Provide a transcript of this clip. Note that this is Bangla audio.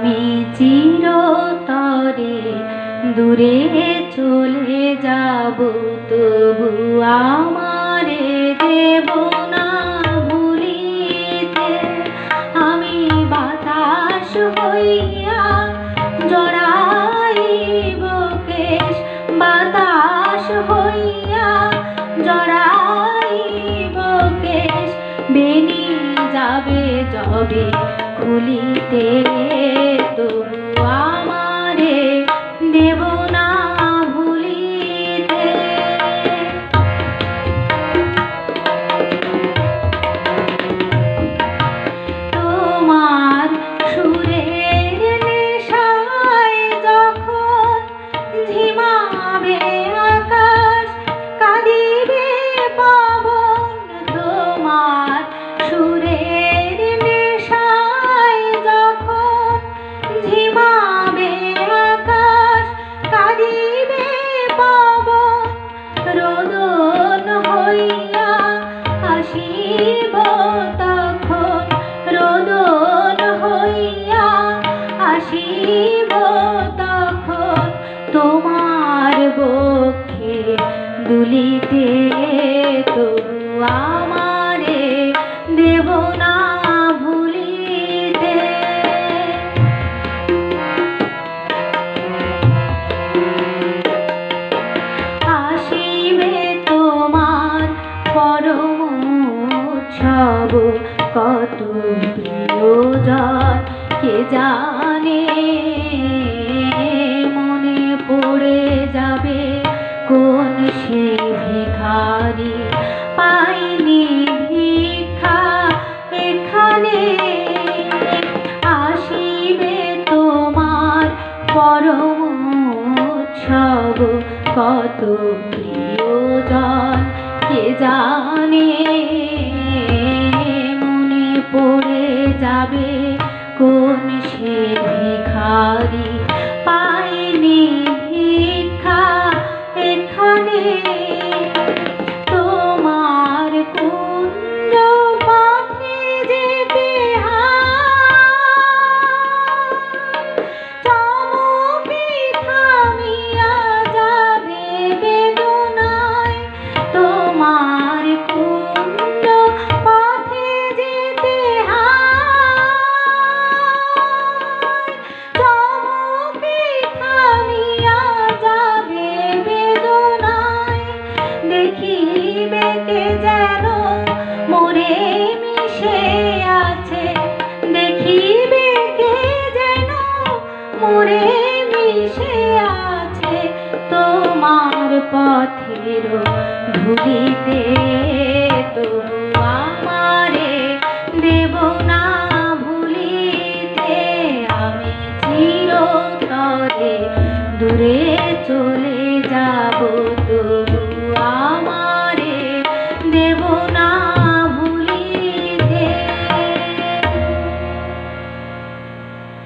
আমি চিরতরে দূরে চলে যাব, তবু আমারে দেব না ভুলিতে। আমি বাতাস হইয়া জড়াইব কেশ, বাতাস হইয়া জড়াইব কেশ, বেনি যাবে যবে খুলিতে, তবু আমারে দেব না ভুলিতে। তোমার সুরের নেশায় যখন ঝিমাবে আকাশ, কাঁদিবে পবন। তোমার সুরের নেশায় যখন ঝিমাবে আকাশ, কাঁদিবে পবন। রোদন হইয়া আসিব তখন, রোদন হইয়া আসিব তখন, তোমার বক্ষে দুলিতে, তবু আমারে দেব না ভুলিতে। আসিবে তোমার পরম উৎসব, কত প্রিয়জন কে জানে, মনে পড়ে যাবে কোন সে ভিখারি, পাইনি ভিক্ষা এখানে। আসিবে তোমার পরম উৎসব, কত প্রিয়জন কে জানে, মনে পড়ে যাবে কোন সে ভিখারি, পাইনি ভিক্ষা এখানে। তোমার কুঞ্জ পথে যেতে চমকে থামিয়া যাবে বেদনায়। তোমার কুঞ্জ পথে যেতে চমকে থামিয়া যাবে বেদনায়। দেখিবে কে যেন মোরে মিশে আছে, দেখিবে কে যেন মোরে মিশে আছে, তোমার পথের ধুলিতে, তবু আমারে দেব না ভুলিতে। আমি চিরতরে দূরে